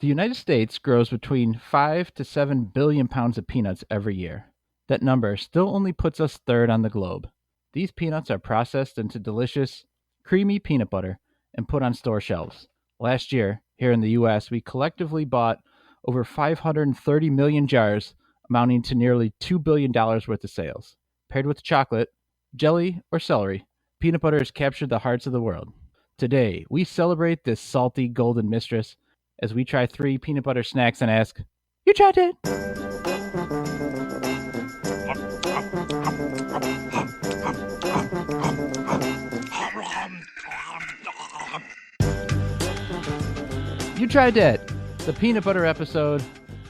The United States grows between 5 to 7 billion pounds of peanuts every year. That number still only puts us third on the globe. These peanuts are processed into delicious, creamy peanut butter and put on store shelves. Last year, here in the US, we collectively bought over 530 million jars, amounting to nearly $2 billion worth of sales. Paired with chocolate, jelly, or celery, peanut butter has captured the hearts of the world. Today, we celebrate this salty golden mistress as we try 3 peanut butter snacks and ask, You tried it! You Tried Dat, the peanut butter episode.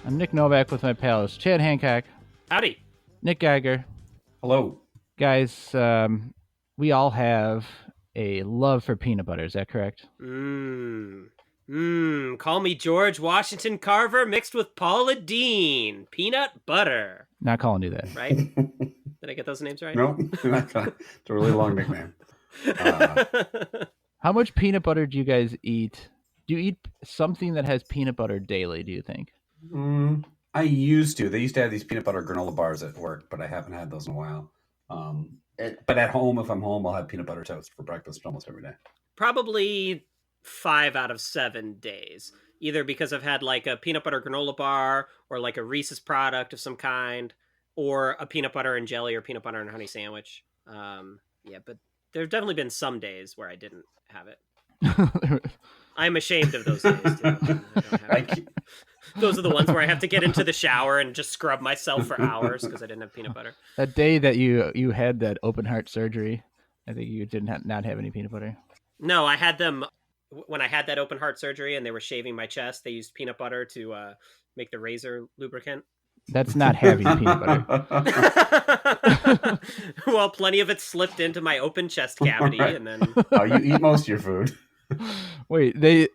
I'm Nick Novak with my pals Chad Hancock, Howdy. Nick Geiger. Hello. Guys, we all have a love for peanut butter, is that correct? Call me George Washington Carver mixed with Paula Deen. Peanut butter. Not calling you that. Right? Did I get those names right? No, it's a really long nickname. How much peanut butter do you guys eat? Do you eat something that has peanut butter daily, do you think? I used to. They used to have these peanut butter granola bars at work, but I haven't had those in a while. But at home, if I'm home, I'll have peanut butter toast for breakfast almost every day. Probably 5 out of 7 days. Either because I've had like a peanut butter granola bar or like a Reese's product of some kind, or a peanut butter and jelly or peanut butter and honey sandwich. But there's definitely been some days where I didn't have it. I'm ashamed of those days too. Those are the ones where I have to get into the shower and just scrub myself for hours because I didn't have peanut butter. That day that you had that open heart surgery, I think you didn't not have any peanut butter. No, I had them when I had that open heart surgery and they were shaving my chest. They used peanut butter to make the razor lubricant. That's not having peanut butter. Well, plenty of it slipped into my open chest cavity, right. And then you eat most of your food. Wait, they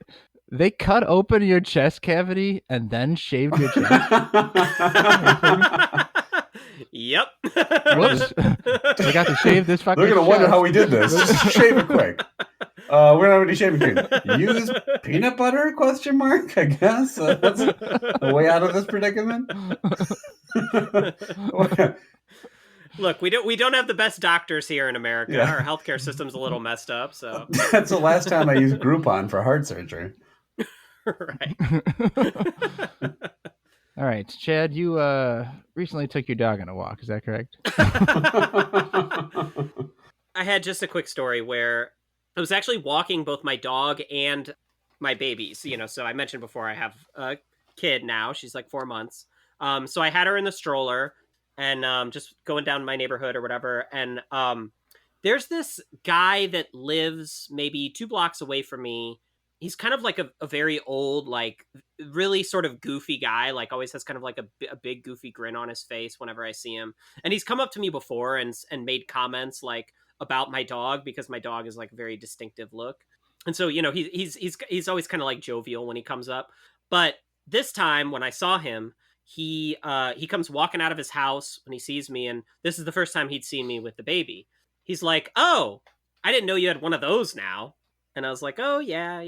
cut open your chest cavity and then shaved your chest? Yep. Whoops. I got to shave this fucking They're going to wonder chest. how we did this. Just shave it quick. We're not really shaving cream. Use peanut butter? Question mark. I guess that's the way out of this predicament. Look, we don't have the best doctors here in America. Yeah. Our healthcare system's a little messed up. So that's the last time I used Groupon for heart surgery. Right. All right, Chad, you recently took your dog on a walk. Is that correct? I had just a quick story where I was actually walking both my dog and my babies. So I mentioned before I have a kid now. She's like 4 months. So I had her in the stroller and just going down my neighborhood or whatever. And there's this guy that lives maybe 2 blocks away from me. He's kind of like a very old, like really sort of goofy guy, like always has kind of like a big goofy grin on his face whenever I see him. And he's come up to me before and made comments like about my dog because my dog is like a very distinctive look. And so, he's always kind of like jovial when he comes up. But this time when I saw him, he comes walking out of his house when he sees me. And this is the first time he'd seen me with the baby. He's like, "Oh, I didn't know you had one of those now." And I was like, "Oh, yeah,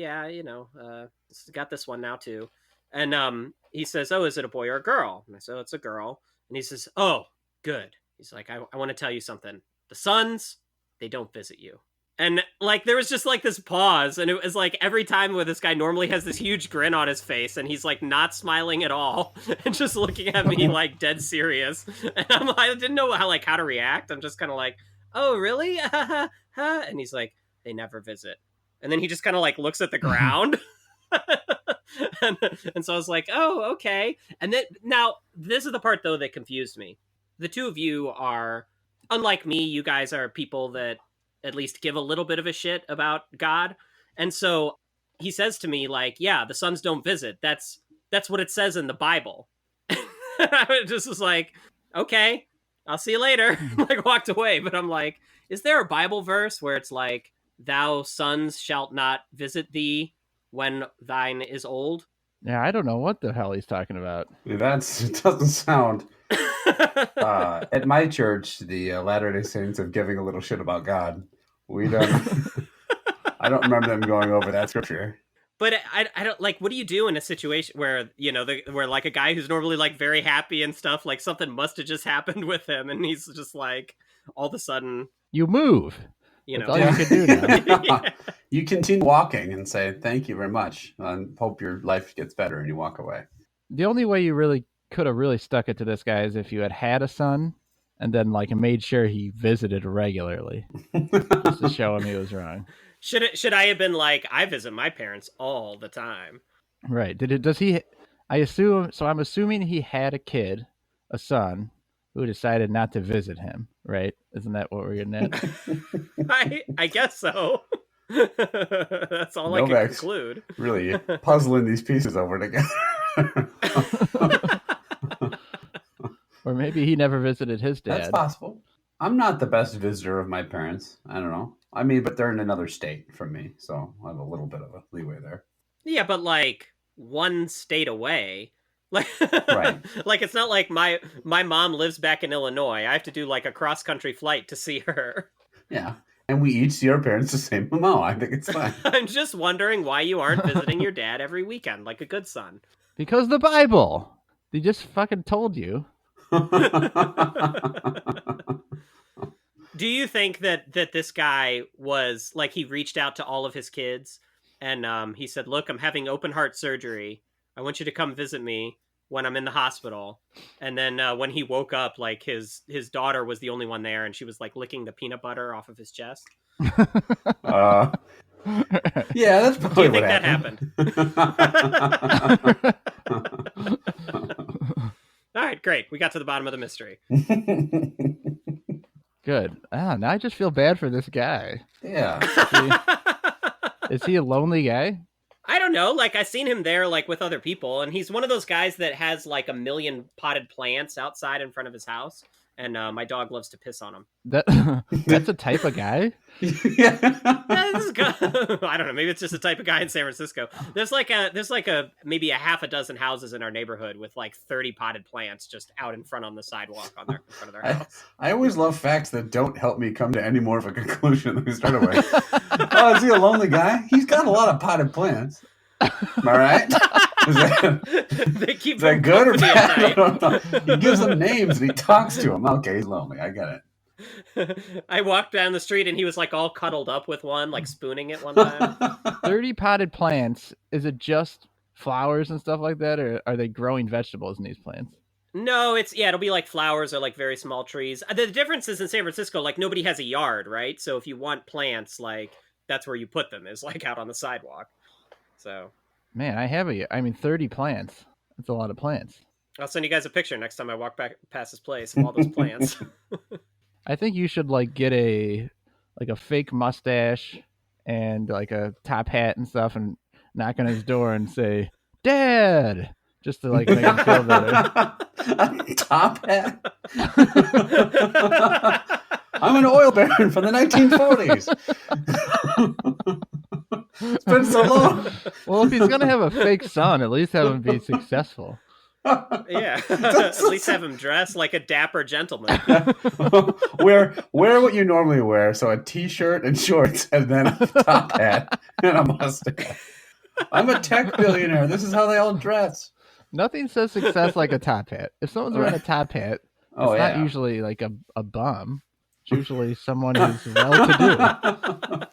got this one now, too." And he says, "Oh, is it a boy or a girl?" And I said, "Oh, it's a girl." And he says, "Oh, good." He's like, I want to tell you something. The sons, they don't visit you." And like, there was just like this pause. And it was like every time where this guy normally has this huge grin on his face and he's like not smiling at all and just looking at me like dead serious. And I didn't know how to react. I'm just kind of like, "Oh, really?" And he's like, "They never visit." And then he just kind of like looks at the ground. and so I was like, "Oh, okay." And then now this is the part though that confused me. The two of you are, unlike me, you guys are people that at least give a little bit of a shit about God. And so he says to me like, "Yeah, the sons don't visit. That's what it says in the Bible." I just was like, "Okay, I'll see you later." Like walked away. But I'm like, is there a Bible verse where it's like, "Thou sons shalt not visit thee when thine is old"? Yeah, I don't know what the hell he's talking about. It doesn't sound. At my church, the Latter-day Saints of giving a little shit about God. We don't. I don't remember them going over that scripture. But I don't like. What do you do in a situation where where like a guy who's normally like very happy and stuff, like something must have just happened with him, and he's just like all of a sudden, You move. you That's know, all you can do now. Yeah. You continue walking and say, thank you very much, and hope your life gets better, and you walk away. The only way you really could have really stuck it to this guy is if you had a son and then like made sure he visited regularly just to show him he was wrong. Should I have been like, I visit my parents all the time? Right. Does he I'm assuming he had a kid, a son, who decided not to visit him, right? Isn't that what we're getting at? I guess so. That's all I can Novak's conclude. really puzzling these pieces over together. Or maybe he never visited his dad. That's possible. I'm not the best visitor of my parents. I don't know. I mean, but they're in another state from me, so I have a little bit of a leeway there. Yeah, but like one state away. Like, Right. Like it's not like my mom lives back in Illinois. I have to do like a cross country flight to see her. Yeah. And we each see our parents the same amount. I think it's fine. I'm just wondering why you aren't visiting your dad every weekend like a good son. Because the Bible. They just fucking told you. Do you think that this guy was like, he reached out to all of his kids and he said, look, I'm having open heart surgery. I want you to come visit me when I'm in the hospital. And then when he woke up, like his daughter was the only one there, and she was like licking the peanut butter off of his chest. Yeah, that's Do probably you think what that happened? All right, great. We got to the bottom of the mystery. Good. Now I just feel bad for this guy. Yeah. Is he a lonely guy? I don't know. Like, I've seen him there, like, with other people, and he's one of those guys that has, like, 1 million potted plants outside in front of his house, and my dog loves to piss on him. That's a type of guy? Yeah. Yeah, this is good. I don't know. Maybe it's just a type of guy in San Francisco. There's maybe a half a dozen houses in our neighborhood with, like, 30 potted plants just out in front on the sidewalk in front of their house. I always love facts that don't help me come to any more of a conclusion than we started with. Oh, is he a lonely guy? He's got a lot of potted plants. Am I right? They keep Is that him good or company bad? at I don't know. He gives them names and he talks to them. Okay, he's lonely. I get it. I walked down the street and he was like all cuddled up with one, like spooning it one time. 30 potted plants. Is it just flowers and stuff like that, or are they growing vegetables in these plants? No, it'll be like flowers or like very small trees. The difference is in San Francisco, like nobody has a yard, right? So if you want plants, like that's where you put them, is like out on the sidewalk. So, man, 30 plants. That's a lot of plants. I'll send you guys a picture next time I walk back past his place of all those plants. I think you should like get a fake mustache and like a top hat and stuff, and knock on his door and say, "Dad," just to like make him feel better. A top hat. I'm an oil baron from the 1940s. It's been so long. Well, if he's gonna have a fake son, at least have him be successful. Yeah, at least have him dress like a dapper gentleman. Wear what you normally wear, so a t-shirt and shorts, and then a top hat and a mustache. I'm a tech billionaire. This is how they all dress. Nothing says success like a top hat. If someone's wearing a top hat, it's not usually like a bum. It's usually someone who's well-to-do.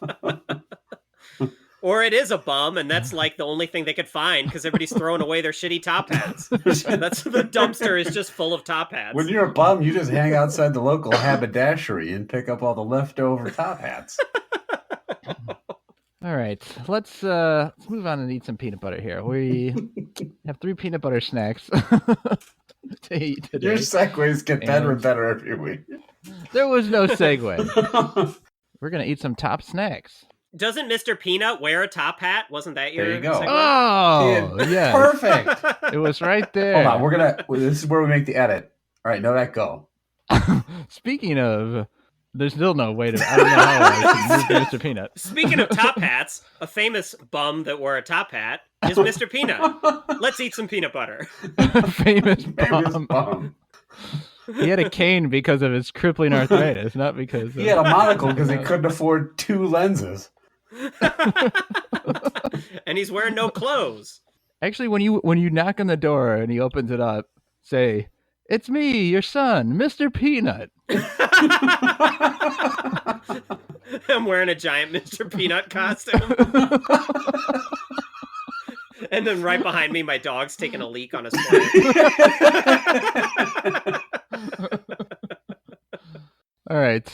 Or it is a bum, and that's like the only thing they could find because everybody's throwing away their shitty top hats. That's the dumpster is just full of top hats. When you're a bum, you just hang outside the local haberdashery and pick up all the leftover top hats. All right, let's move on and eat some peanut butter here. We have 3 peanut butter snacks to eat today. Your segues get better and better every week. There was no segue. We're gonna eat some top snacks. Doesn't Mr. Peanut wear a top hat? Wasn't that your There you go. segue? Oh, yeah. Perfect. It was right there. Hold on, this is where we make the edit. All right, Novak, go. Speaking of, there's still no way to. I don't know how I can move Mr. Peanut. Speaking of top hats, a famous bum that wore a top hat is Mr. Peanut. Let's eat some peanut butter. Famous bum. He had a cane because of his crippling arthritis, not because he had a monocle because he couldn't afford 2 lenses. And he's wearing no clothes. Actually, when you knock on the door and he opens it up, say, "It's me, your son, Mr. Peanut." I'm wearing a giant Mr. Peanut costume. And then right behind me, my dog's taking a leak on his plate. All right.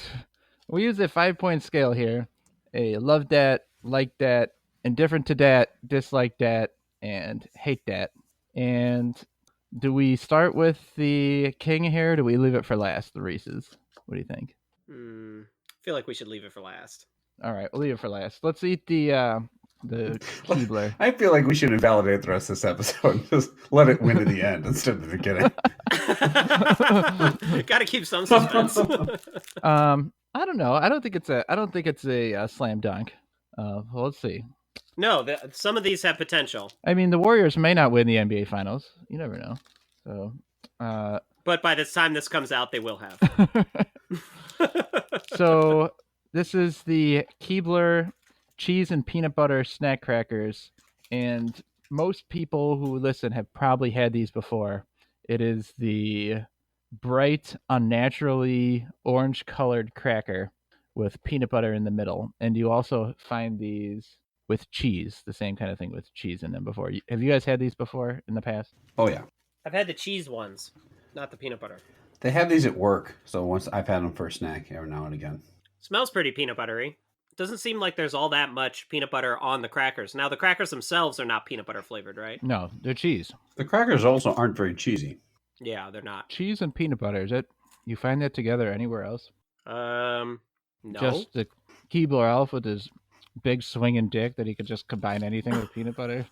We use a 5-point scale here. A love dat, like dat, indifferent to dat, dislike dat, and hate dat. And do we start with the king here, or do we leave it for last, the Reese's? What do you think? I feel like we should leave it for last. All right, we'll leave it for last. Let's eat the Keebler. I feel like we should invalidate the rest of this episode. Just let it win to the end instead of the beginning. Got to keep some suspense. I don't know. I don't think it's a slam dunk. Well, let's see. No, some of these have potential. I mean, the Warriors may not win the NBA Finals. You never know. So, but by the time this comes out, they will have. So, this is the Keebler cheese and peanut butter snack crackers, and most people who listen have probably had these before. It is the bright, unnaturally orange-colored cracker with peanut butter in the middle, and you also find these with cheese, the same kind of thing with cheese in them before. Have you guys had these before in the past? Oh, yeah. I've had the cheese ones, not the peanut butter. They have these at work, so once I've had them for a snack every now and again. Smells pretty peanut buttery. Doesn't seem like there's all that much peanut butter on the crackers. Now, the crackers themselves are not peanut butter flavored, right? No, they're cheese. The crackers also aren't very cheesy. Yeah, they're not. Cheese and peanut butter, is it? You find that together anywhere else? No. Just the Keebler Elf with his big swinging dick that he could just combine anything with peanut butter.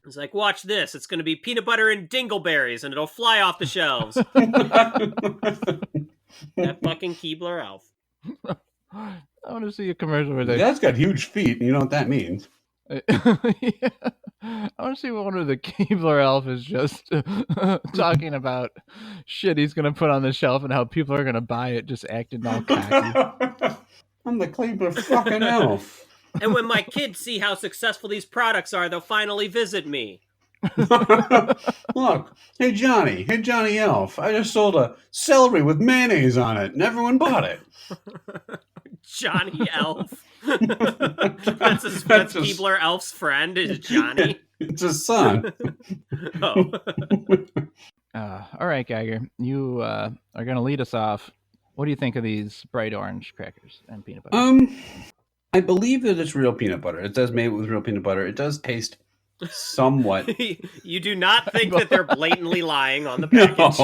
It's like, watch this. It's going to be peanut butter and dingleberries, and it'll fly off the shelves. That fucking Keebler Elf. I want to see a commercial where they... That's got huge feet, and you know what that means. Yeah. I want to see one of the Keebler Elf is just talking about shit he's going to put on the shelf and how people are going to buy it, just acting all cocky. I'm the Keebler fucking Elf. And when my kids see how successful these products are, they'll finally visit me. Look, hey Johnny Elf, I just sold a celery with mayonnaise on it, and everyone bought it. Johnny Elf. That's Keebler Elf's friend, is Johnny. It's his son. Oh. All right, Geiger, you are going to lead us off. What do you think of these bright orange crackers and peanut butter? I believe that it's real peanut butter. It does made with real peanut butter. It does taste somewhat. You do not think that they're blatantly lying on the package?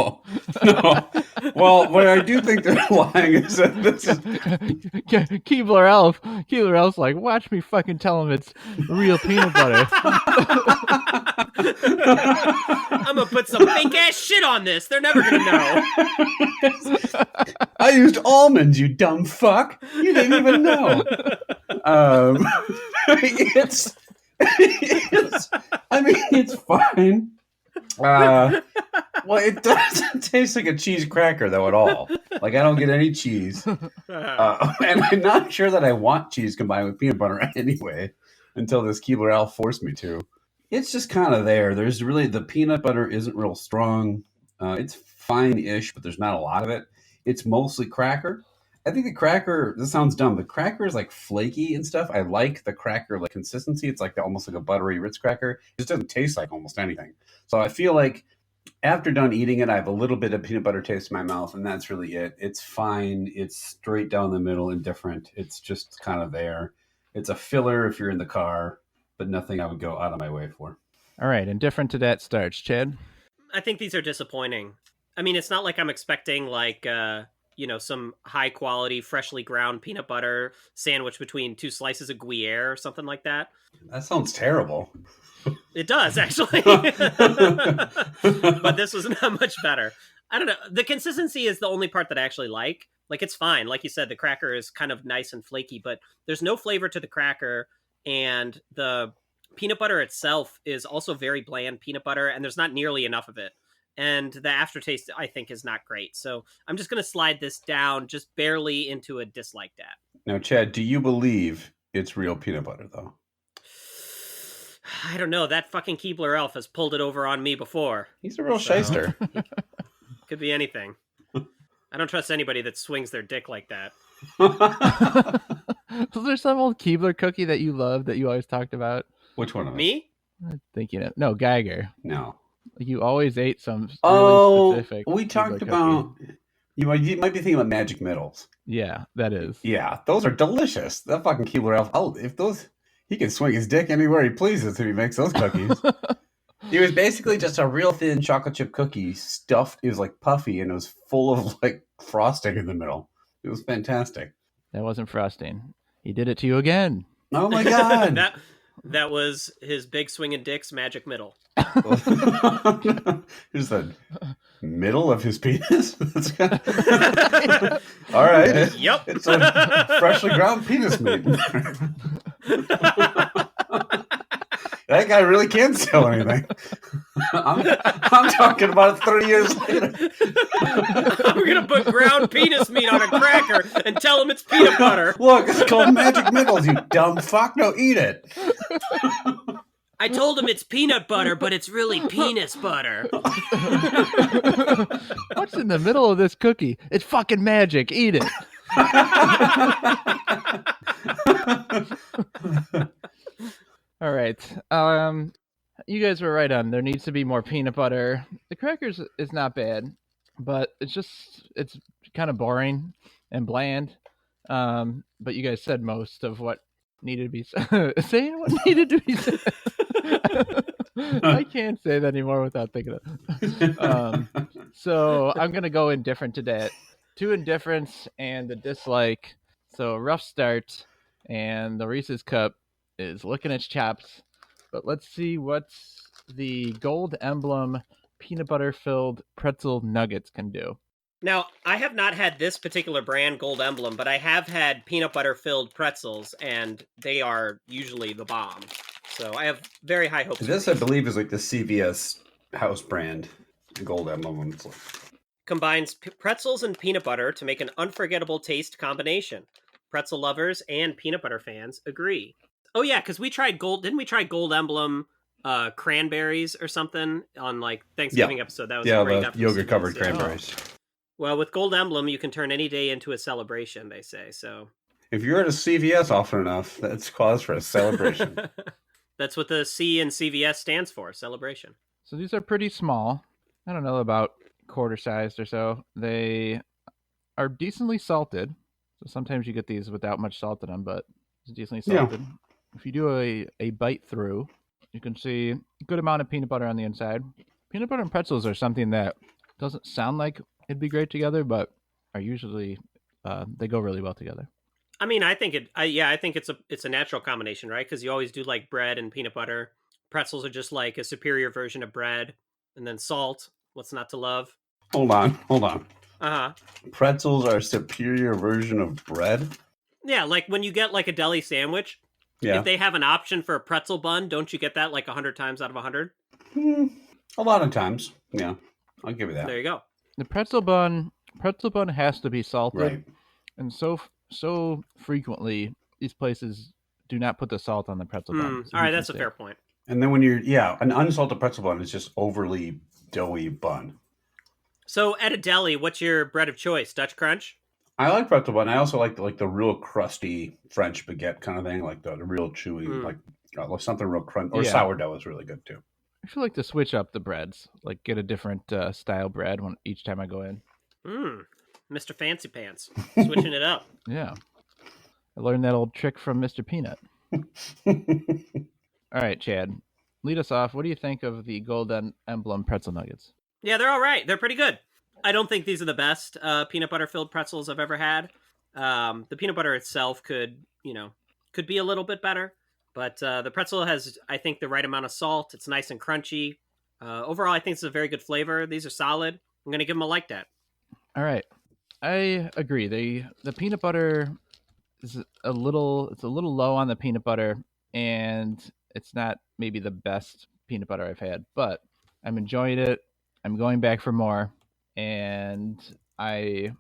No. Well, what I do think they're lying is that this is Keebler Elf's like, watch me fucking tell him it's real peanut butter. I'm gonna put some fake ass shit on this. They're never gonna know. I used almonds, you dumb fuck. You didn't even know. It's fine. Well, it doesn't taste like a cheese cracker, though, at all. Like, I don't get any cheese. And I'm not sure that I want cheese combined with peanut butter anyway, until this Keebler Elf forced me to. It's just kind of there. There's really, the peanut butter isn't real strong. It's fine-ish, but there's not a lot of it. It's mostly cracker. I think the cracker, this sounds dumb, the cracker is like flaky and stuff. I like the cracker like consistency. It's like almost like a buttery Ritz cracker. It just doesn't taste like almost anything. So I feel like after done eating it, I have a little bit of peanut butter taste in my mouth, and that's really it. It's fine. It's straight down the middle, indifferent. It's just kind of there. It's a filler if you're in the car, but nothing I would go out of my way for. All right, indifferent to that starts. Chad? I think these are disappointing. I mean, it's not like I'm expecting like... some high quality, freshly ground peanut butter sandwich between two slices of Gruyere or something like that. That sounds terrible. It does, actually. But this was not much better. I don't know. The consistency is the only part that I actually like. Like, it's fine. Like you said, the cracker is kind of nice and flaky, but there's no flavor to the cracker. And the peanut butter itself is also very bland peanut butter, and there's not nearly enough of it. And the aftertaste, I think, is not great. So I'm just going to slide this down just barely into a dislike that. Now, Chad, do you believe it's real peanut butter, though? I don't know. That fucking Keebler elf has pulled it over on me before. He's a real shyster. Could be anything. I don't trust anybody that swings their dick like that. Was there some old Keebler cookie that you loved that you always talked about? Which one of us? Me? I'm thinking it. No, Geiger. No. You always ate some really specific. We Keebler talked cookie. about. You might be thinking about Magic Middles. Yeah, that is. Yeah, those are delicious. That fucking Keebler elf. If those, he can swing his dick anywhere he pleases if he makes those cookies. It was basically just a real thin chocolate chip cookie stuffed. It was like puffy and it was full of like frosting in the middle. It was fantastic. That wasn't frosting. He did it to you again. Oh my god! that was his big swinging dick's magic middle. Here's the middle of his penis. All right. Yep. It's a freshly ground penis meat. That guy really can sell anything. I'm talking about it 30 years later. I'm gonna put ground penis meat on a cracker and tell him it's peanut butter. Look, it's called Magic Middles, you dumb fuck. No, eat it. I told him it's peanut butter, but it's really penis butter. What's in the middle of this cookie? It's fucking magic. Eat it. All right. You guys were right on. There needs to be more peanut butter. The crackers is not bad, but it's kind of boring and bland. But you guys said most of what needed to be saying what needed to be said. I can't say that anymore without thinking of it. So I'm gonna go indifferent today. 2 indifference and the dislike. So rough start, and the Reese's cup is licking its chops. But let's see what's the Gold Emblem peanut butter filled pretzel nuggets can do. Now, I have not had this particular brand, Gold Emblem, but I have had peanut butter filled pretzels, and they are usually the bomb. So I have very high hopes. This, I believe, is like the CVS house brand, Gold Emblem. It's like... Combines pretzels and peanut butter to make an unforgettable taste combination. Pretzel lovers and peanut butter fans agree. Oh yeah, because we tried didn't we try Gold Emblem cranberries or something on like Thanksgiving episode? That was a great episode. Yogurt covered cranberries. Well, with Gold Emblem, you can turn any day into a celebration, they say. So if you're at a CVS often enough, that's cause for a celebration. That's what the C in CVS stands for, celebration. So these are pretty small. I don't know, about quarter sized or so. They are decently salted. So sometimes you get these without much salt in them, but it's decently salted. Yeah. If you do a bite through, you can see a good amount of peanut butter on the inside. Peanut butter and pretzels are something that doesn't sound like it'd be great together, but are usually they go really well together. I mean, I think it's a natural combination, right? Because you always do like bread and peanut butter. Pretzels are just like a superior version of bread, and then salt. What's not to love? Hold on. Uh-huh. Pretzels are a superior version of bread? Yeah, like when you get like a deli sandwich, if they have an option for a pretzel bun, don't you get that like 100 times out of 100? A lot of times, yeah. I'll give you that. There you go. The pretzel bun has to be salted, right? And so frequently these places do not put the salt on the pretzel bun. All right, that's a fair point. And then when an unsalted pretzel bun is just overly doughy bun. So at a deli, what's your bread of choice? Dutch Crunch? I like pretzel bun. I also like the real crusty French baguette kind of thing, like the real chewy, like something real crunchy. Or sourdough is really good too. I feel like to switch up the breads, like get a different style bread each time I go in. Mr. Fancy Pants, switching it up. Yeah, I learned that old trick from Mr. Peanut. All right, Chad, lead us off. What do you think of the Golden Emblem pretzel nuggets? Yeah, they're all right. They're pretty good. I don't think these are the best peanut butter filled pretzels I've ever had. The peanut butter itself could be a little bit better, but the pretzel has, I think, the right amount of salt. It's nice and crunchy. Overall, I think it's a very good flavor. These are solid. I'm going to give them a like that. All right. I agree. The peanut butter is a little low on the peanut butter, and it's not maybe the best peanut butter I've had, but I'm enjoying it. I'm going back for more, and I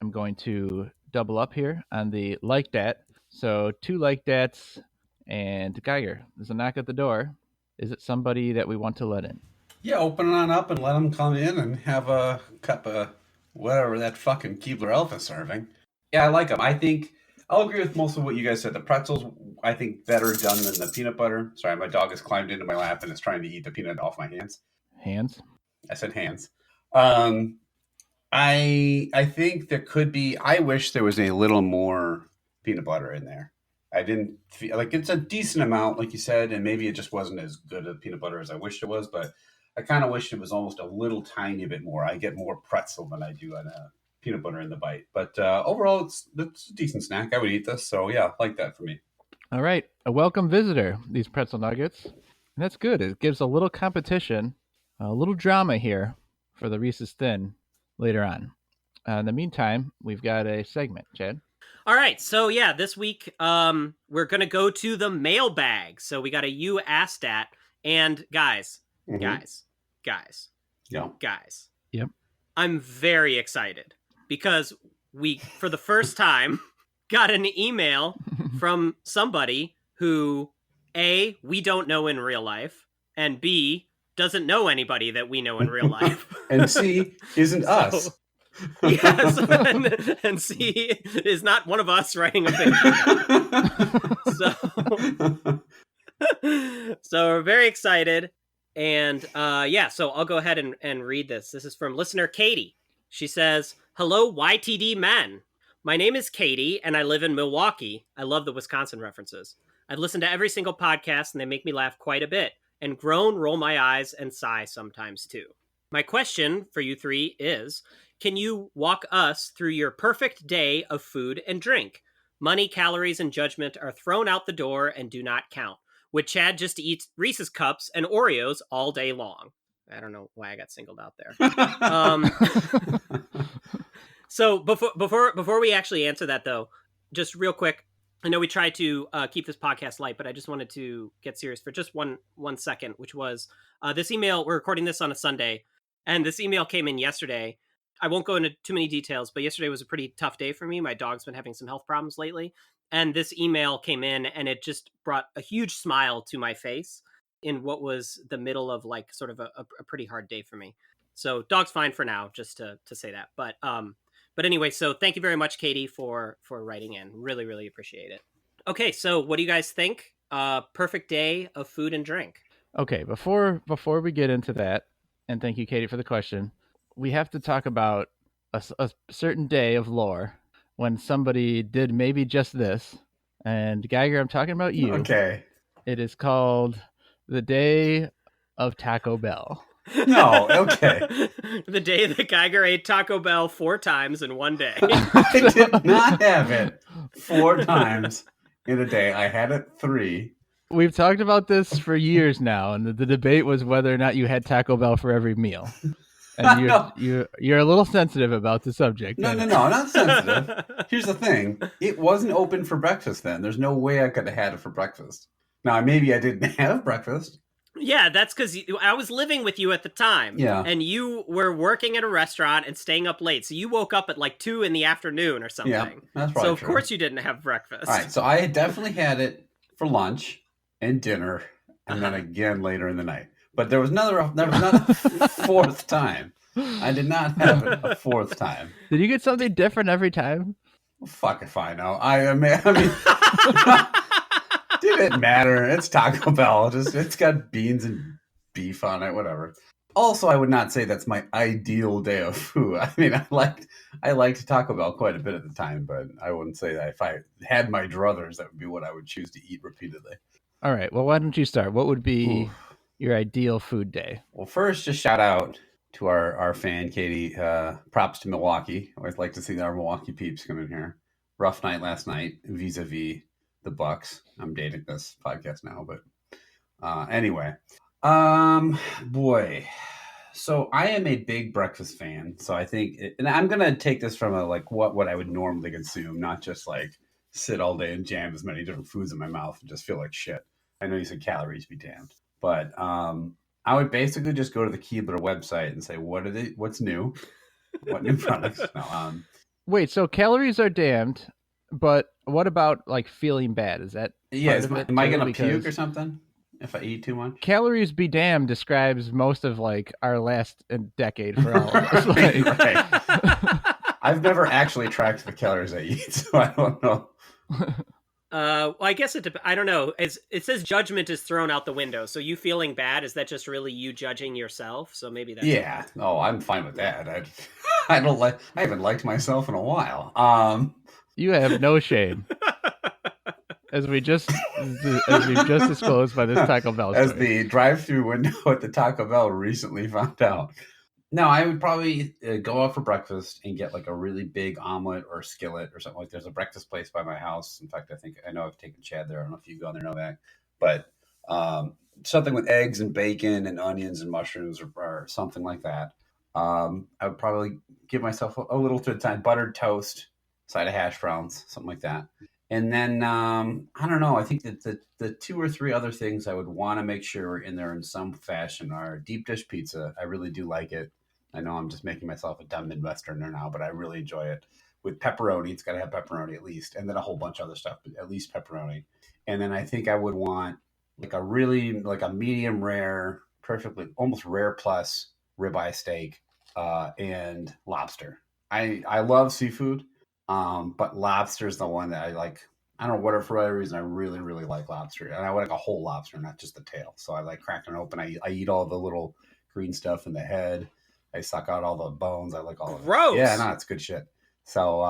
am going to double up here on the Like Dat. So 2 Like Dats and Geiger. There's a knock at the door. Is it somebody that we want to let in? Yeah, open it on up and let them come in and have a cup of whatever that fucking Keebler elf is serving. Yeah, I like them. I think I'll agree with most of what you guys said. The pretzels, I think, better done than the peanut butter. Sorry, my dog has climbed into my lap and is trying to eat the peanut off my hands. Hands? I said hands. I think there could be. I wish there was a little more peanut butter in there. I didn't feel like it's a decent amount, like you said, and maybe it just wasn't as good of peanut butter as I wished it was. But I kind of wished it was almost a little tiny bit more. I get more pretzel than I do on a peanut butter in the bite. But overall, it's a decent snack. I would eat this, so yeah, like that for me. All right, a welcome visitor, these pretzel nuggets. And that's good. It gives a little competition, a little drama here for the Reese's Thin later on. In the meantime, we've got a segment, Chad. All right, so yeah, this week we're gonna go to the mailbag. So we got a You Asked Dat, and guys, Yeah. Yep. I'm very excited because we, for the first time, got an email from somebody who, A, we don't know in real life, and B, doesn't know anybody that we know in real life. And C, isn't us. Yes, and C is not one of us writing a fiction. So we're very excited. And so I'll go ahead and read this. This is from listener Katie. She says, "Hello, YTD men. My name is Katie, and I live in Milwaukee. I love the Wisconsin references. I've listened to every single podcast, and they make me laugh quite a bit, and groan, roll my eyes, and sigh sometimes too. My question for you three is, can you walk us through your perfect day of food and drink? Money, calories, and judgment are thrown out the door and do not count. Would Chad just eat Reese's Cups and Oreos all day long?" I don't know why I got singled out there. So before we actually answer that, though, just real quick, I know we tried to keep this podcast light, but I just wanted to get serious for just one second, which was this email. We're recording this on a Sunday, and this email came in yesterday. I won't go into too many details, but yesterday was a pretty tough day for me. My dog's been having some health problems lately. And this email came in, and it just brought a huge smile to my face in what was the middle of like sort of a pretty hard day for me. So dog's fine for now, just to say that. But anyway, so thank you very much, Katie, for writing in. Really, really appreciate it. Okay, so what do you guys think? Perfect day of food and drink. Okay, before we get into that, and thank you, Katie, for the question, we have to talk about a certain day of lore when somebody did maybe just this. And Geiger, I'm talking about you. Okay. It is called the Day of Taco Bell. No, okay. The day that Geiger ate Taco Bell 4 times in one day. I did not have it 4 times in a day. I had it 3. We've talked about this for years now, and the debate was whether or not you had Taco Bell for every meal. And you're a little sensitive about the subject. No, not sensitive. Here's the thing. It wasn't open for breakfast then. There's no way I could have had it for breakfast. Now, maybe I didn't have breakfast. Yeah, that's because I was living with you at the time. Yeah. And you were working at a restaurant and staying up late. So you woke up at like 2 in the afternoon or something. Yeah, that's probably So of true. course you didn't have breakfast. All right, so I definitely had it for lunch and dinner and then again later in the night. But there was not a 4th time. I did not have it a 4th time. Did you get something different every time? Well, fuck if I know. I mean, did it matter? It's Taco Bell. It's got beans and beef on it, whatever. Also, I would not say that's my ideal day of food. I mean, I liked Taco Bell quite a bit at the time, but I wouldn't say that if I had my druthers, that would be what I would choose to eat repeatedly. All right. Well, why don't you start? What would be your ideal food day? Well, first, just shout out to our fan, Katie. Props to Milwaukee. I always like to see our Milwaukee peeps come in here. Rough night last night, vis-a-vis the Bucks. I'm dating this podcast now, but anyway. Boy. So I am a big breakfast fan. So I think, and I'm going to take this from a, like what I would normally consume, not just like sit all day and jam as many different foods in my mouth and just feel like shit. I know you said calories be damned, but I would basically just go to the Keebler website and say, what's new? What new products? No, Wait, so calories are damned, but what about like feeling bad? Is that Yeah, part of it am I too? gonna puke or Because something if I eat too much? calories be damned describes most of like our last decade for all of us. Right, Like, right. I've never actually tracked the calories I eat, so I don't know. Well, I guess I don't know. It says judgment is thrown out the window. So you feeling bad, is that just really you judging yourself? So maybe that's Yeah, okay. no, I'm fine with Yeah. that. I don't like. I haven't liked myself in a while. you have no shame, as we've just disclosed by this Taco Bell as story. the drive-through window at the Taco Bell recently found out. No, I would probably go out for breakfast and get like a really big omelet or skillet or something like. There's a breakfast place by my house. In fact, I know I've taken Chad there. I don't know if you've gone there, Novak, but something with eggs and bacon and onions and mushrooms or something like that. I would probably give myself a little bit of time, buttered toast, side of hash browns, something like that. And then I don't know. I think that the two or three other things I would want to make sure are in there in some fashion are deep dish pizza. I really do like it. I know I'm just making myself a dumb Midwesterner now, but I really enjoy it. With pepperoni, it's got to have pepperoni at least, and then a whole bunch of other stuff, but at least pepperoni. And then I think I would want like a medium rare, perfectly almost rare plus ribeye steak, and lobster. I love seafood, but lobster is the one that I like. I don't know what for whatever reason I really really like lobster, and I like a whole lobster, not just the tail. So I like cracking it open. I eat all the little green stuff in the head. I suck out all the bones. I like all of it. Yeah, Gross. no, it's good shit. So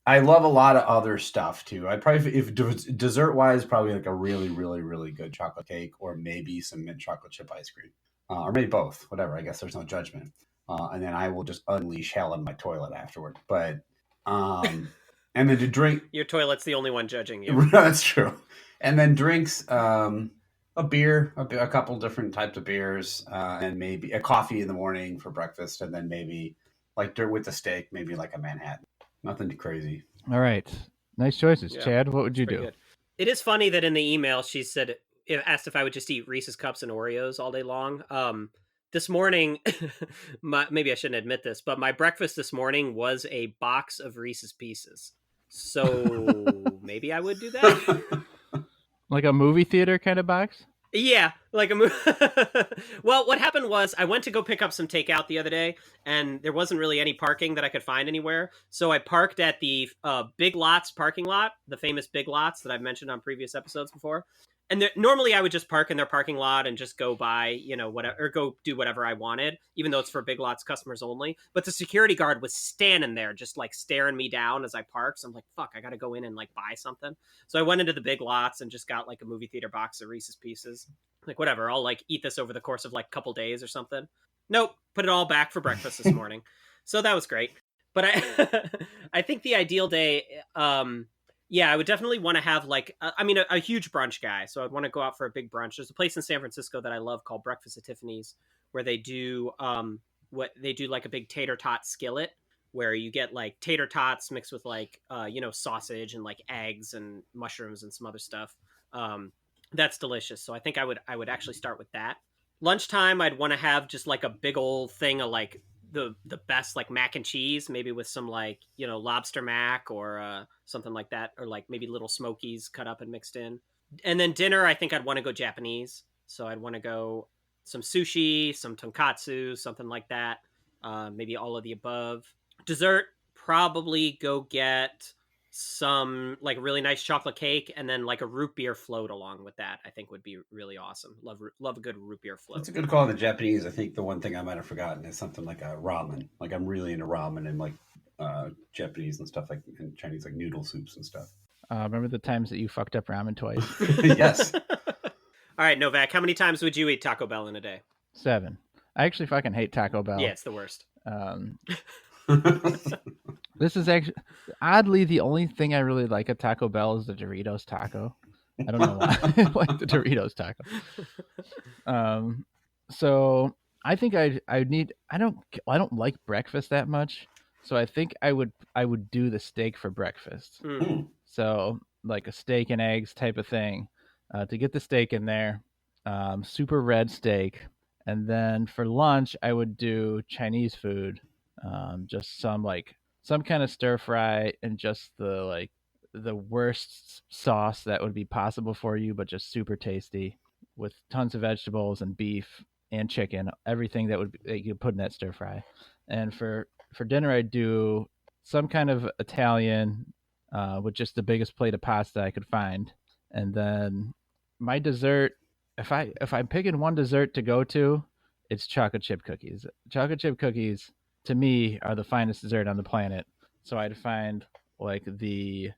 I love a lot of other stuff too. I'd probably, if dessert wise, probably like a really, really, really good chocolate cake, or maybe some mint chocolate chip ice cream, or maybe both. Whatever. I guess there's no judgment. And then I will just unleash hell in my toilet afterward. But and then to drink, Your toilet's the only one judging you. that's true. And then drinks, a beer, a couple different types of beers, and maybe a coffee in the morning for breakfast, and then maybe like with the steak, maybe like a Manhattan. Nothing too crazy. All right, nice choices, Yeah, Chad. What would it's you pretty do? good. It is funny that in the email she said, asked if I would just eat Reese's cups and Oreos all day long. This morning, maybe I shouldn't admit this, but my breakfast this morning was a box of Reese's Pieces. So maybe I would do that. Like a movie theater kind of box? Yeah, like well, what happened was I went to go pick up some takeout the other day, and there wasn't really any parking that I could find anywhere. So I parked at the Big Lots parking lot, the famous Big Lots that I've mentioned on previous episodes before. And normally I would just park in their parking lot and just go buy, whatever, or go do whatever I wanted, even though it's for Big Lots customers only. But the security guard was standing there, just like staring me down as I parked. So I'm like, fuck, I got to go in and like buy something. So I went into the Big Lots and just got like a movie theater box of Reese's Pieces. Like, whatever, I'll like eat this over the course of like a couple days or something. Nope, put it all back for breakfast this morning. So that was great. But I think the ideal day, yeah, I would definitely want to have like, a huge brunch guy. So I'd want to go out for a big brunch. There's a place in San Francisco that I love called Breakfast at Tiffany's, where they do like a big tater tot skillet, where you get like tater tots mixed with like sausage and like eggs and mushrooms and some other stuff. That's delicious. So I think I would actually start with that. Lunchtime, I'd want to have just like a big old thing of like the best like mac and cheese, maybe with some like lobster mac or something like that, or like maybe little smokies cut up and mixed in. And then dinner, I think I'd want to go Japanese, so I'd want to go some sushi, some tonkatsu, something like that. Maybe all of the above. Dessert, probably go get some like really nice chocolate cake, and then like a root beer float along with that. I think would be really awesome. Love a good root beer float. That's a good call on the Japanese. I think the one thing I might have forgotten is something like a ramen. Like I'm really into ramen and like Japanese and stuff, like and Chinese like noodle soups and stuff. Remember the times that you fucked up ramen twice? Yes. All right, Novak, how many times would you eat Taco Bell in a day? 7. I actually fucking hate Taco Bell. Yeah, it's the worst. This is actually oddly the only thing I really like at Taco Bell is the Doritos taco. I don't know why I like the Doritos taco. So I think I don't like breakfast that much, so I think I would do the steak for breakfast. So like a steak and eggs type of thing, to get the steak in there, super red steak, and then for lunch I would do Chinese food, just some kind of stir fry and just the worst sauce that would be possible for you, but just super tasty with tons of vegetables and beef and chicken, everything that you put in that stir fry. And for dinner, I'd do some kind of Italian with just the biggest plate of pasta I could find, and then my dessert. If I'm picking one dessert to go to, it's chocolate chip cookies. Chocolate chip cookies to me are the finest dessert on the planet. So I'd find like the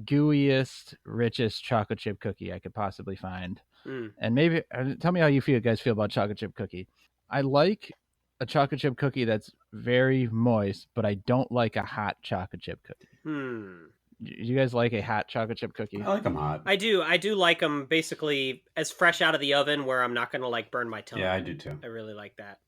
gooeyest, richest chocolate chip cookie I could possibly find. And maybe tell me how you guys feel about chocolate chip cookie. I like a chocolate chip cookie that's very moist, but I don't like a hot chocolate chip cookie. You guys like a hot chocolate chip cookie? I like them hot. I do like them basically as fresh out of the oven where I'm not going to like burn my tongue. Yeah, I do too. I really like that.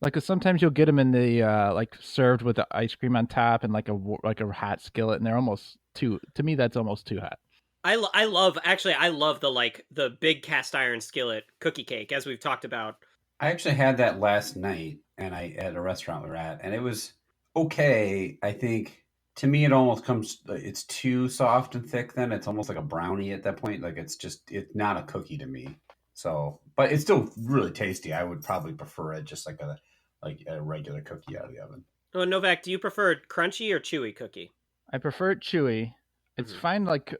Like, 'cause sometimes you'll get them in the like served with the ice cream on top and like a hot skillet, and they're almost too. To me, that's almost too hot. I love the big cast iron skillet cookie cake, as we've talked about. I actually had that last night, and I at a restaurant we were at, and it was okay. I think to me, it almost comes. It's too soft and thick. Then it's almost like a brownie at that point. Like it's not a cookie to me. So, but it's still really tasty. I would probably prefer it just like a regular cookie out of the oven. Oh, Novak, do you prefer crunchy or chewy cookie? I prefer it chewy. It's fine, like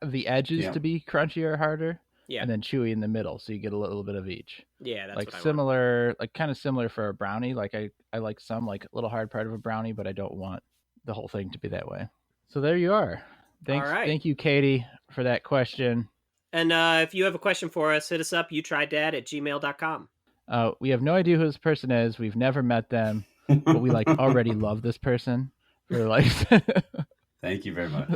the edges to be crunchy or harder, and then chewy in the middle, so you get a little bit of each. Yeah, that's like what I similar, want. Like kind of similar for a brownie. Like I like some like a little hard part of a brownie, but I don't want the whole thing to be that way. So there you are. Thanks, all right. Thank you, Katie, for that question. And if you have a question for us, hit us up, youtrydat@gmail.com. We have no idea who this person is. We've never met them, but we like already love this person. For like, thank you very much.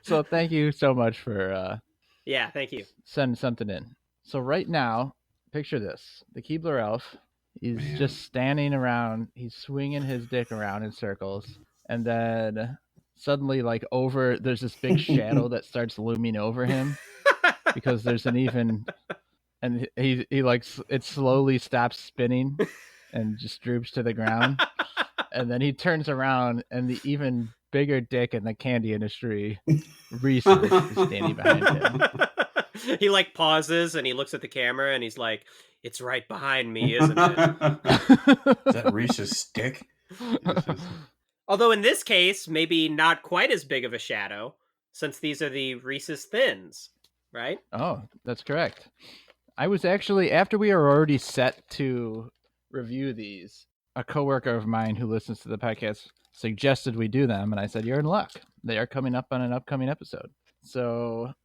So thank you so much for thank you. Sending something in. So right now, picture this: the Keebler elf. He's just standing around. He's swinging his dick around in circles, and then suddenly, like there's this big shadow that starts looming over him. Because there's and he like it slowly stops spinning and just droops to the ground, and then he turns around and the even bigger dick in the candy industry, Reese, is standing behind him. He like pauses and he looks at the camera and he's like, "It's right behind me, isn't it?" Is that Reese's stick? Although in this case, maybe not quite as big of a shadow, since these are the Reese's Thins. Right? Oh, that's correct. I was actually, after we were already set to review these, a coworker of mine who listens to the podcast suggested we do them, and I said, "You're in luck. They are coming up on an upcoming episode." So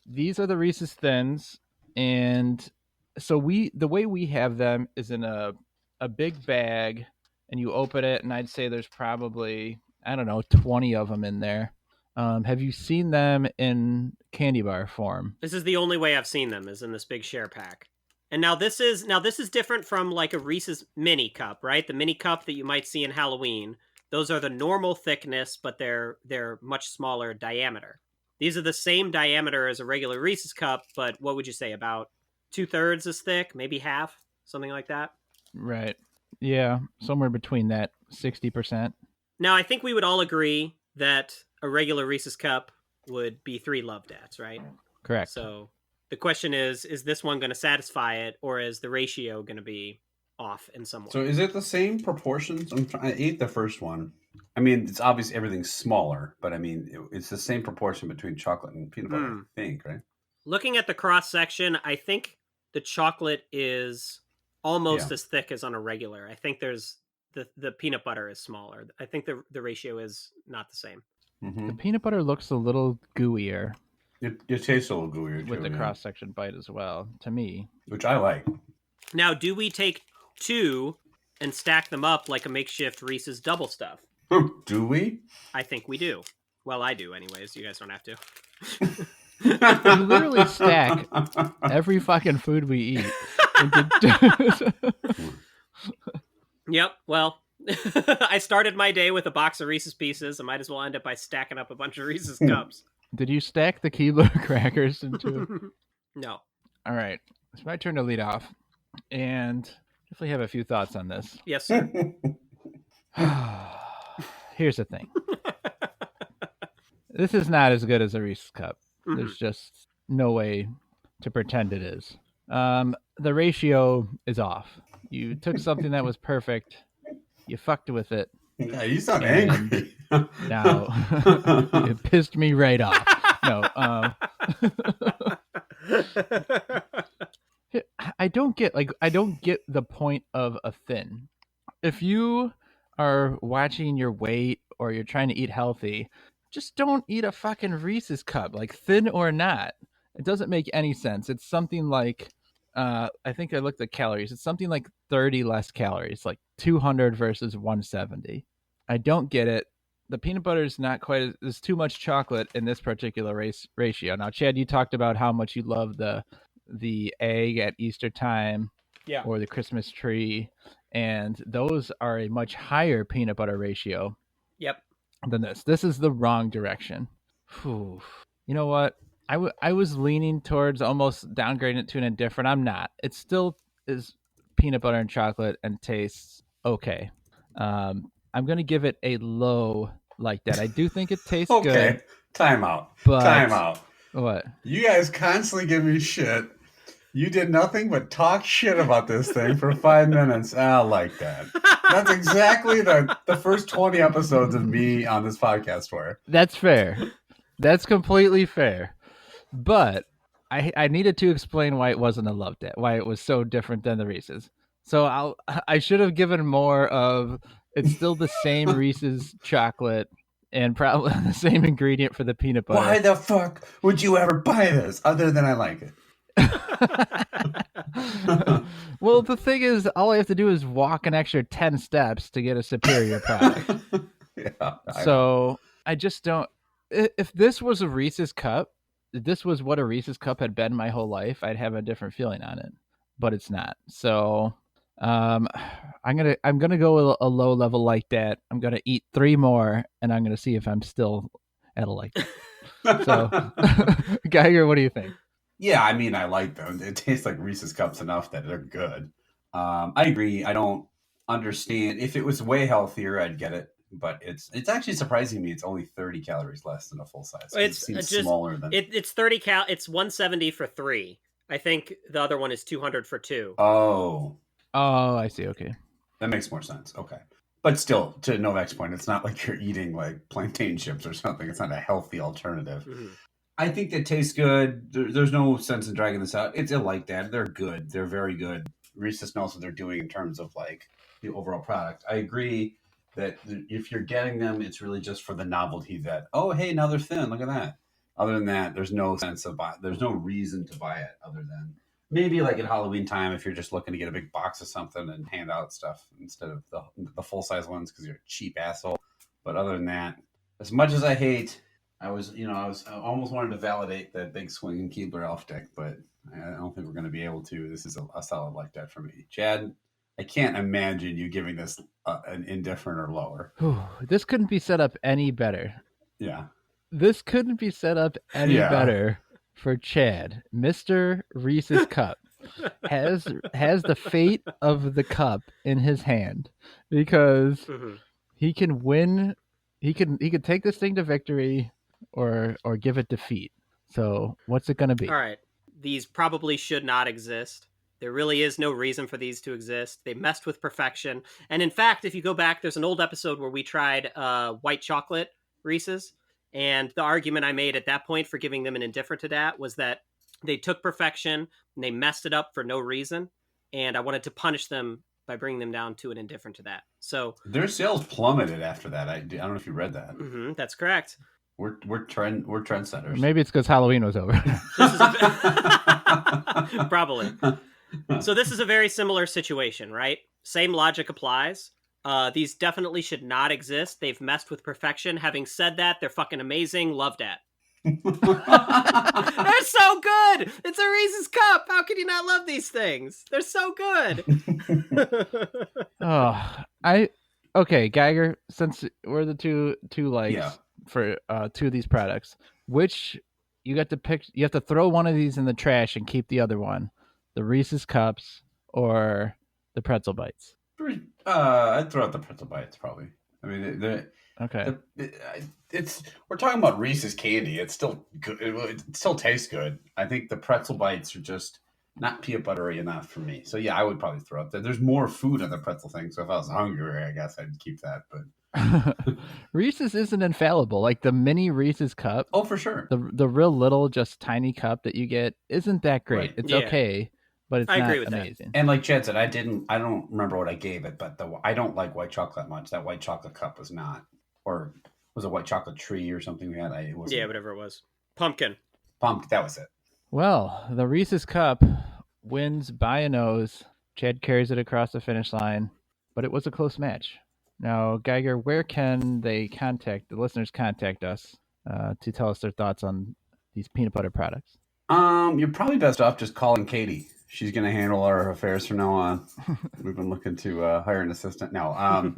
these are the Reese's Thins, and so the way we have them is in a big bag, and you open it, and I'd say there's probably, I don't know, 20 of them in there. Have you seen them in candy bar form? This is the only way I've seen them, is in this big share pack. And now this is different from like a Reese's mini cup, right? The mini cup that you might see in Halloween. Those are the normal thickness, but they're much smaller diameter. These are the same diameter as a regular Reese's cup, but what would you say, about 2/3 as thick, maybe half, something like that? Right. Yeah, somewhere between that, 60%. Now, I think we would all agree that a regular Reese's cup would be 3 Love Dats, right? Correct. So the question is this one going to satisfy it, or is the ratio going to be off in some way? So is it the same proportions? I ate the first one. I mean, it's obvious everything's smaller, but I mean, it's the same proportion between chocolate and peanut butter, I think, right? Looking at the cross section, I think the chocolate is almost as thick as on a regular. I think there's the peanut butter is smaller. I think the ratio is not the same. Mm-hmm. The peanut butter looks a little gooier. It tastes a little gooier with too, the cross section bite as well, to me. Which I like. Now, do we take 2 and stack them up like a makeshift Reese's double stuff? Do we? I think we do. Well, I do anyways. You guys don't have to. You literally stack every fucking food we eat. Yep. Well, I started my day with a box of Reese's Pieces. I might as well end up by stacking up a bunch of Reese's Cups. Did you stack the Keebler crackers into? No. All right. It's my turn to lead off. And definitely have a few thoughts on this. Yes, sir. here's the thing. This is not as good as a Reese's Cup. Mhm. There's just no way to pretend it is. The ratio is off. You took something that was perfect, you fucked with it. Yeah, you sound And angry. Now, it pissed me right off. No, I don't get the point of a thin. If you are watching your weight or you're trying to eat healthy, just don't eat a fucking Reese's cup, like thin or not. It doesn't make any sense. It's something like I think I looked at calories. It's something like 30 less calories, like 200 versus 170. I don't get it. The peanut butter is not quite as, there's too much chocolate in this particular ratio. Now, Chad, you talked about how much you love the egg at Easter time Yeah. or the Christmas tree, and those are a much higher peanut butter ratio Yep. than this. This is the wrong direction. Whew. You know what? I was leaning towards almost downgrading it to an indifferent. I'm not. It still is peanut butter and chocolate and tastes okay. I'm going to give it a low like that. I do think it tastes Okay, good. time out. But Time out. What? You guys constantly give me shit. You did nothing but talk shit about this thing for 5 minutes. I like that. That's exactly the first 20 episodes of me on this podcast were. That's fair. That's completely fair. But I needed to explain why it wasn't a love dat, why it was so different than the Reese's. So I should have given more of it's still the same Reese's chocolate and probably the same ingredient for the peanut butter. Why the fuck would you ever buy this other than I like it? Well, the thing is, all I have to do is walk an extra 10 steps to get a superior product. Yeah, So I just don't. If this was a Reese's cup, if this was what a Reese's cup had been my whole life, I'd have a different feeling on it. But it's not. So I'm gonna go with a low level like that. I'm gonna eat 3 more, and I'm gonna see if I'm still at a like that. So, Geiger, what do you think? Yeah, I mean, I like them. It tastes like Reese's Cups enough that they're good. I agree. I don't understand. If it was way healthier, I'd get it. But it's actually surprising me. It's only 30 calories less than a full size. It seems just smaller than. It's 30 cal. It's 170 for 3. I think the other one is 200 for 2. Oh, I see. Okay. that makes more sense. Okay. But still, to Novak's point, it's not like you're eating like plantain chips or something. It's not a healthy alternative. Mm-hmm. I think they taste good. There's no sense in dragging this out. It's like that. They're good. They're very good. Reese's knows what they're doing in terms of like the overall product. I agree that if you're getting them, it's really just for the novelty that, oh, hey, now they're thin. Look at that. Other than that, there's no sense of there's no reason to buy it other than maybe like at Halloween time if you're just looking to get a big box of something and hand out stuff instead of the full size ones because you're a cheap asshole. But other than that, as much as I hate. I almost wanted to validate that big swinging Keebler elf deck, but I don't think we're going to be able to. This is a solid like that for me. Chad, I can't imagine you giving this an indifferent or lower. This couldn't be set up any better. Yeah. This couldn't be set up any better for Chad. Mr. Reese's Cup has the fate of the cup in his hand because he can win. He could take this thing to victory or give it defeat. So what's it going to be? All right. These probably should not exist. There really is no reason for these to exist. They messed with perfection. And in fact, if you go back, there's an old episode where we tried white chocolate Reese's. And the argument I made at that point for giving them an indifferent to that was that they took perfection and they messed it up for no reason. And I wanted to punish them by bringing them down to an indifferent to that. So their sales plummeted after that. I don't know if you read that. Mm-hmm, that's correct. We're trendsetters. Maybe it's because Halloween was over. Probably. So this is a very similar situation, right? Same logic applies. These definitely should not exist. They've messed with perfection. Having said that, they're fucking amazing. Love that. They're so good. It's a Reese's Cup. How can you not love these things? They're so good. Okay, Geiger. Since we're the two likes for 2 of these products, which you got to pick? You have to throw one of these in the trash and keep the other one. The Reese's Cups or the Pretzel Bites. I'd throw out the Pretzel Bites probably. I mean, Okay. It's we're talking about Reese's candy. It's still good. It still tastes good. I think the pretzel bites are just not peanut buttery enough for me. So yeah, I would probably throw up that. There's more food on the pretzel thing. So if I was hungry, I guess I'd keep that. But Reese's isn't infallible. Like the mini Reese's cup, oh, for sure. the real little, just tiny cup that you get isn't that great. Right. It's Yeah. okay, but it's I not agree with that. amazing. And like Chad said, I don't remember what I gave it, but I don't like white chocolate much. That white chocolate cup was not, or was a white chocolate tree or something we had. It wasn't. Yeah, whatever it was. Pumpkin. That was it. Well, the Reese's cup wins by a nose. Chad carries it across the finish line, but it was a close match. Now, Geiger, where can the listeners contact us to tell us their thoughts on these peanut butter products? You're probably best off just calling Katie. She's going to handle our affairs from now on. We've been looking to hire an assistant now.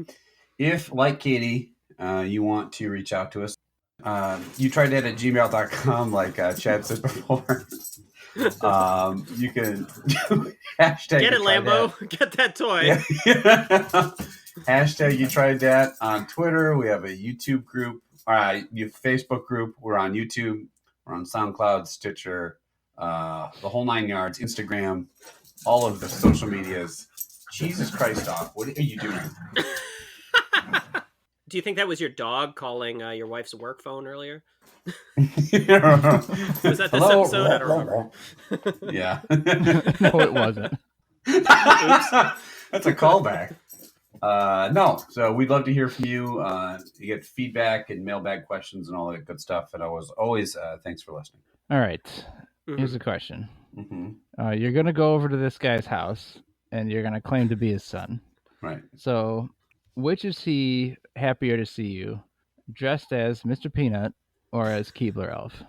If, like Katie, you want to reach out to us, you tried that at gmail.com, like Chad said before. You can hashtag Get it, Lambo. That. Get that toy. Yeah. Hashtag You Tried Dat on Twitter. We have a YouTube group, Facebook group. We're on YouTube. We're on SoundCloud, Stitcher, the whole 9 yards, Instagram, all of the social medias. Jesus Christ, Doc, what are you doing? Do you think that was your dog calling your wife's work phone earlier? Was that this episode? I don't remember. Yeah. No, it wasn't. That's a callback. No, so we'd love to hear from you. You get feedback and mailbag questions and all that good stuff. And always thanks for listening. All right. Mhm. Here's a question. Mm-hmm. You're going to go over to this guy's house, and you're going to claim to be his son. Right. So, which is he happier to see you, dressed as Mr. Peanut or as Keebler Elf?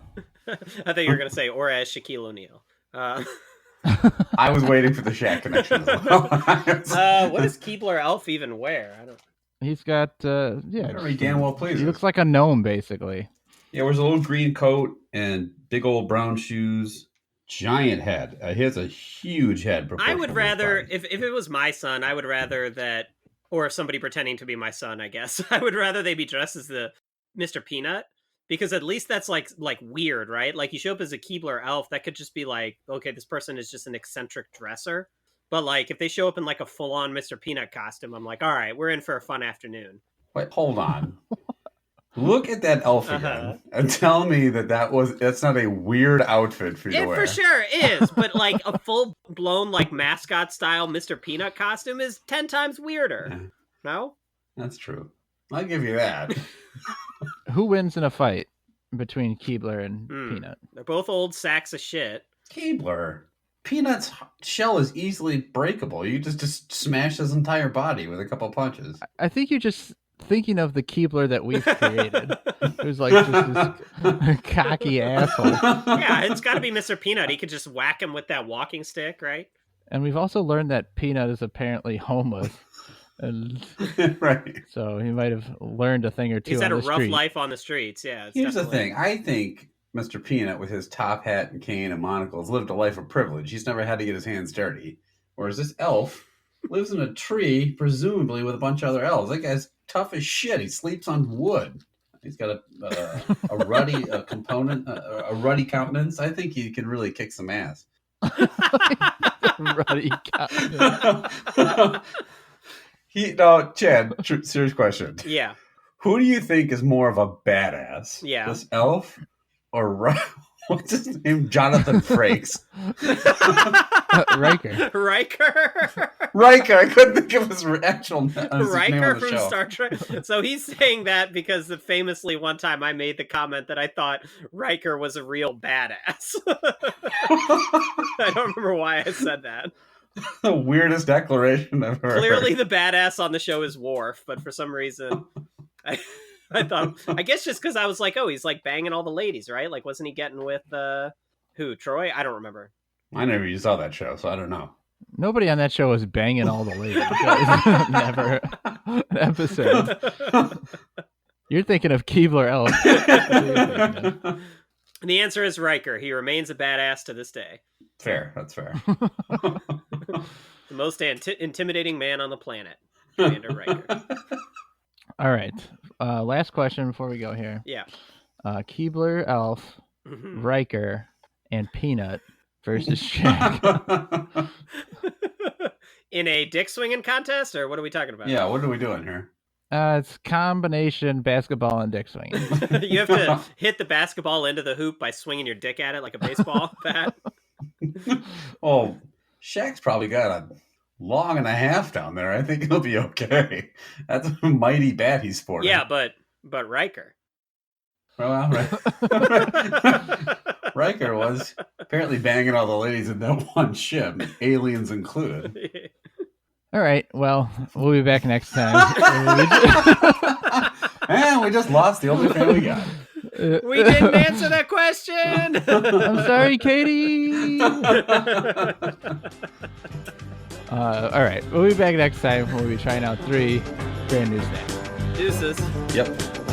I thought you were going to say, or as Shaquille O'Neal. I was waiting for the Shaq connection as well. What does Keebler Elf even wear? I don't. He's got, Very damn well pleased. He looks like a gnome, basically. Yeah, wears a little green coat and big old brown shoes. Giant head. He has a huge head. I would rather, if it was my son, I would rather that, or somebody pretending to be my son, I guess, I would rather they be dressed as the Mr. Peanut, because at least that's like weird, right? Like you show up as a Keebler Elf, that could just be like, okay, this person is just an eccentric dresser. But like if they show up in like a full-on Mr. Peanut costume, I'm like, all right, we're in for a fun afternoon. Wait, hold on. Look at that elf again and tell me that's not a weird outfit for you to wear. It for sure is, but like a full-blown like mascot style Mr. Peanut costume is 10 times weirder. Yeah. No? That's true. I'll give you that. Who wins in a fight between Keebler and Peanut? They're both old sacks of shit. Keebler. Peanut's shell is easily breakable. You just smash his entire body with a couple punches. I think you're just thinking of the Keebler that we've created. Who's like just this cocky asshole. Yeah, it's got to be Mr. Peanut. He could just whack him with that walking stick, right? And we've also learned that Peanut is apparently homeless. And right. So he might have learned a thing or two. He's had a rough street. life on the streets. Yeah. Here's the thing. I think Mr. Peanut, with his top hat and cane and monocle, has lived a life of privilege. He's never had to get his hands dirty. Whereas this elf lives in a tree, presumably with a bunch of other elves. That guy's tough as shit. He sleeps on wood. He's got a ruddy ruddy countenance. I think he can really kick some ass. Ruddy countenance. Chad, serious question. Yeah. Who do you think is more of a badass? Yeah. This elf or what's his name? Jonathan Frakes. Riker. Riker. I couldn't think of his actual name. Riker from Star Trek. So he's saying that because famously one time I made the comment that I thought Riker was a real badass. I don't remember why I said that. The weirdest declaration I've ever Clearly heard. the badass on the show is Worf, but for some reason I thought, I guess just because I was like, oh, he's like banging all the ladies, right? Like, wasn't he getting with who? Troy? I don't remember. I never even saw that show, so I don't know. Nobody on that show was banging all the ladies. Never an episode. You're thinking of Keebler Elf. And the answer is Riker. He remains a badass to this day. Fair. That's fair. The most intimidating man on the planet, Commander Riker. All right. Last question before we go here. Yeah. Keebler, Elf, Mhm. Riker, and Peanut versus Shaq. In a dick swinging contest, or what are we talking about? Yeah, what are we doing here? It's combination basketball and dick swinging. You have to hit the basketball into the hoop by swinging your dick at it like a baseball bat. Oh, Shaq's probably got a long and a half down there. I think he'll be okay. That's a mighty bat he's sporting. Yeah, but Riker. Well, Riker was apparently banging all the ladies in that one ship, aliens included. All right. Well, we'll be back next time. And we just lost the only fan we got. We didn't answer that question. I'm sorry, Katie. All right. We'll be back next time. We'll be trying out 3 brand new snacks. Deuces. Yep.